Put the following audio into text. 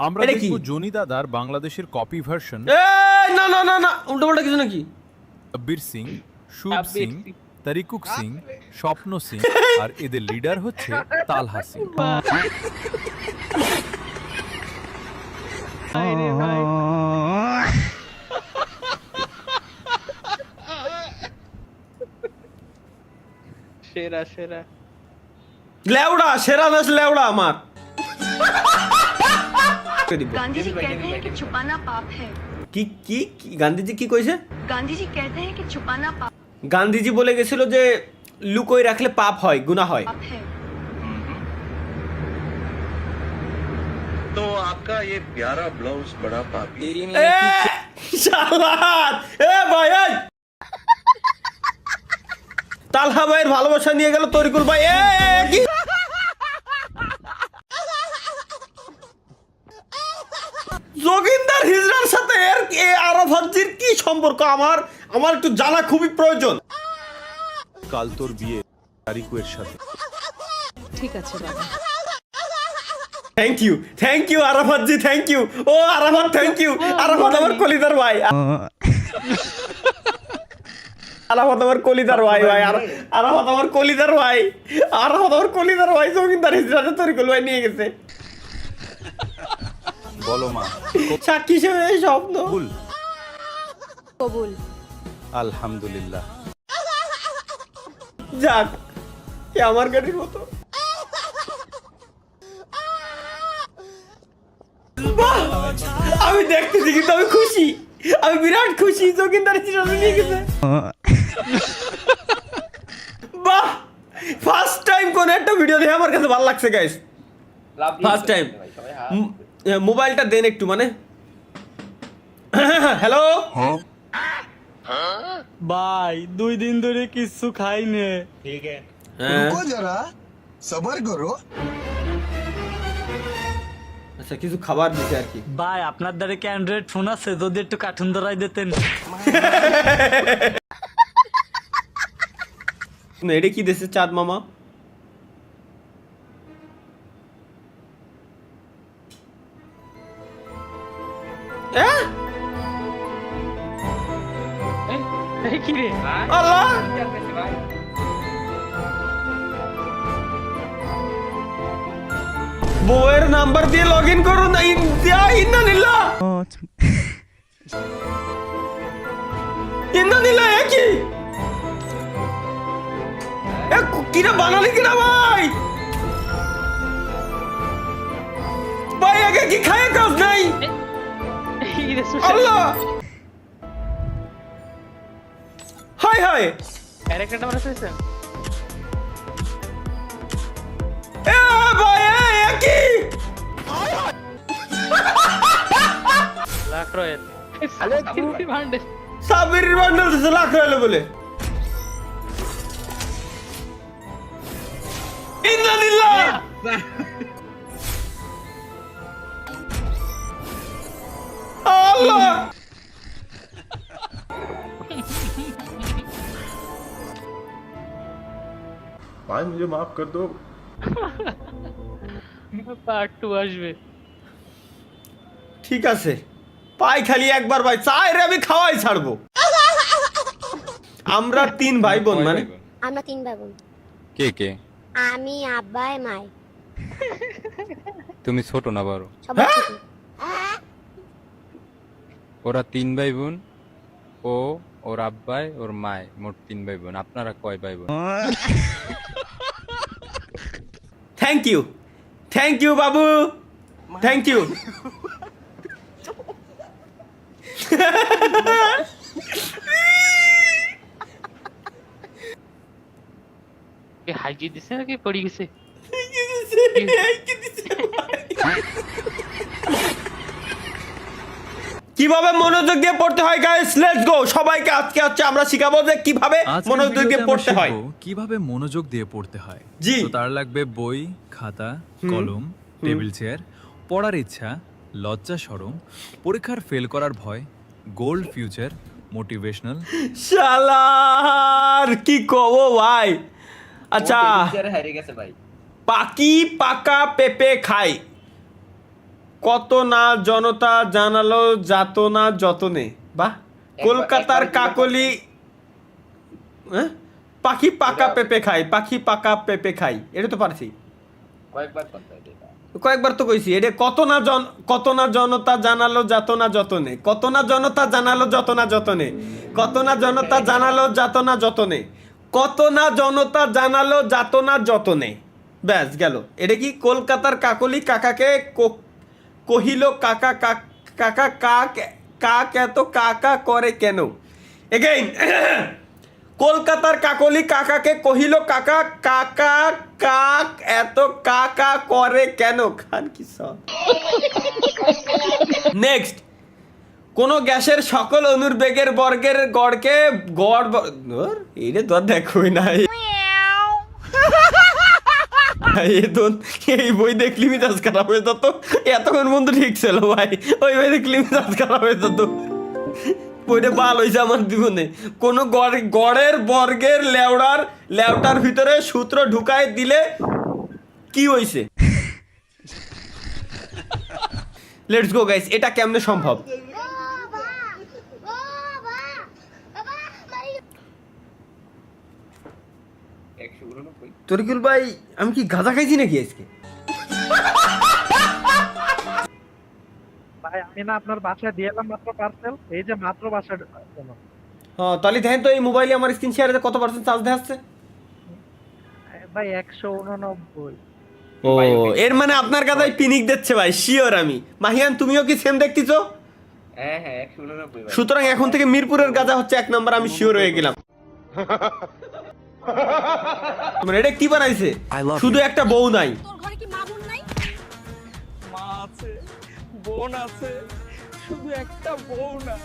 আমরা দেখব জনি দাদার বাংলাদেশের কপি ভার্সন। না না না না, উল্টোপাল্টা কিছু নাকি? আব্বির সিং, শুভ সিং, তারিকুক সিং, স্বপ্ন সিং আর এদের লিডার হচ্ছে তালহা সিং। সেরা সেরা লেউড়া সেরা নাচ লেউড়া আমার। गांधी जी कहते हैं कि छुपाना पाप है। কি কি গান্ধীজি কি কইছে? गांधी जी कहते हैं कि छुपाना पाप গান্ধীজি বলে গেছিল যে লুকোই রাখলে পাপ হয়, গুনাহ হয়। है। तो आपका ये प्यारा ब्लाउज बड़ा पापी। শালাত এ ভাই এই তালহা ভাইয়ের ভালোবাসা নিয়ে গেল তরিকুল ভাই। কি যোগিন্দার হিজড়ার সাথে এর আরাফাতজির কি সম্পর্ক? আমার আমার একটু জানা খুবই প্রয়োজন। কাল তোর বিয়ে তারিকুয়ের সাথে। ঠিক আছে বাবা। থ্যাংক ইউ আরাফাতজি, থ্যাংক ইউ। ও আরাফাত থ্যাংক ইউ। আরাফাত আমার কলিদার ভাই, আরাফাত আমার কলিদার ভাই ভাই আরাফাত আমার কলিদার ভাই, আরাফাত আমার কলিদার ভাই। যোগিন্দার হিজড়াতে তরিকুল ভাই নিয়ে গেছে। বলো মা, সাক্ষী হিসেবে এই স্বপ্ন কবুল? কবুল। আলহামদুলিল্লাহ। যাক, এ আমার গাড়ির মতো। বাহ! আমি দেখতেছি কিন্তু আমি খুশি, আমি বিরাট খুশি। যোগিন্দার হিজড়াতে নিয়ে গেছে। বাহ! ফার্স্ট টাইম কোন একটা ভিডিও দেখে আমার কাছে ভালো লাগছে গাইস। First time. মোবাইলটা দেন একটু, মানে হ্যালো ভাই 2 দিন ধরে কিছু খাইনে। रुको जरा सबर करो। আচ্ছা, কিছু খাবার দিতে আর কি। ভাই আপনার দ্বারা কি অ্যান্ড্রয়েড ফোন আছে? যদি একটু কার্টুন ধরাই দিতেন। এটা কি দেশে চাঁদ মামা? কি রে আল্লাহ, বউয়ের নাম্বার দিয়ে লগ ইন করুন। ইন্নালিল্লাহ ইন্নালিল্লাহ। কি কিনা বানালি কিনা ভাই? ভাই আগে কি খায় কাজ নাই? আল্লাহ, হাই হাই। ক্যারেক্টারটা মনে আছে? এ ভাই এ কি লাখ রয়েল সালে কি ভান্ডে সাবির বান্ডল দিছে লাখ রইলো বলে। ইন্নালিল্লাহ। আল্লাহ, ভাই मुझे माफ कर दो। পার্ট 2 আসবে। ঠিক আছে, পাই খালি একবার ভাই, চাই রে আমি খাওয়াই ছাড়বো। আমরা 3 ভাই বোন, মানে আমরা 3 ভাই বোন। কে কে? আমি, আব্বাই, মাই। তুমি ছোট না বড়? সবাই ছোট। ওরা 3 ভাই বোন, ও ওর আব্বাই ওর মায়, মোট 3 ভাই বোন। আপনারা কয় ভাই বোন? Thank you Babu, thank you. কি হাইজি দিছে নাকি পড়ি গেছে? কিভাবে মনোযোগ দিয়ে পড়তে হয় গাইস, লেটস গো। সবাইকে আজকে আমরা শিখাবো যে কিভাবে মনোযোগ দিয়ে পড়তে হয়। কিভাবে মনোযোগ দিয়ে পড়তে হয়। জি। তো তার লাগবে বই, খাতা, কলম, টেবিল চেয়ার, পড়ার ইচ্ছা, লজ্জা শরম, পরীক্ষার ফেল করার ভয়, গোল্ড ফিউচার, মোটিভেশনাল। শালার কি কব ভাই। আচ্ছা, পাকি পাকা পেঁপে খাই, কত না জনতা জানালো যাতনা যতনে, বাহ। কলকাতার কাকলি, হ্যাঁ? পাখি পাকা পেঁপে খাই, পাখি পাকা পেঁপে খাই, এটা তো পারছি, কয়েকবার তো কইছি। এটা কত না জনতা জানালো যাতনা যতনে, কত না জনতা জানালো যাতনা যতনে, কত না জনতা জানালো যাতনা যতনে, কত না জনতা জানালো যাতনা যতনে, ব্যাস গেল। এটা কি? কলকাতার কাকলি কাকাকে কহিল কাকা কাকা কাক কাক এত কাকা করে কেন? এগেইন, কলকাতার কাকলি কাকাকে কহিল কাকা কাকা কাক এত কাকা করে কেন? খান কি সব। নেক্সট, কোন গ্যাসের সকল অনুর্বেগের বর্গের গড়কে গড় এইটা তো দেখোই নাই। এই বই দেখলি মিজাজ খারাপ হয়ে যেত, এতক্ষণ বন্ধু ঠিক ছিল ভাই, ওই বই দেখলি মিজাজ খারাপ হয়ে যেত। বইটা ভালো হয়েছে আমার জীবনে। কোন গড়ের বর্গের লেওটার ভিতরে সূত্র ঢুকায় দিলে কি হয়েছে? লেটস গো গাইস, এটা কেমনে সম্ভব? তরিকুল ভাই, আমি কি গাঁজা খাইছি নাকি আজকে? ভাই আমি না আপনার বাসায় দিয়ে এলাম মাত্র পার্সেল, এই যে মাত্র বাসায় হ্যাঁ, তাহলে দেখেন তো এই মোবাইলে আমার স্ক্রিন শেয়ারে কত পার্সেন্ট চার্জ দেখাচ্ছে? ভাই 189। ও, এর মানে আপনার কাছে পিনিক দিচ্ছে ভাই, শিওর আমি। মাহিয়ান, তুমিও কি সেম দেখতেছো? হ্যাঁ হ্যাঁ 189। সুতরাং এখন থেকে মিরপুরের গাঁজা হচ্ছে 1 নাম্বার, আমি শিওর হয়ে গেলাম। মানে এটা কি বানাইছে? শুধু একটা বউ নাই, তোর ঘরে কি মা বোন নাই? মা আছে, বোন আছে, শুধু একটা বউ না।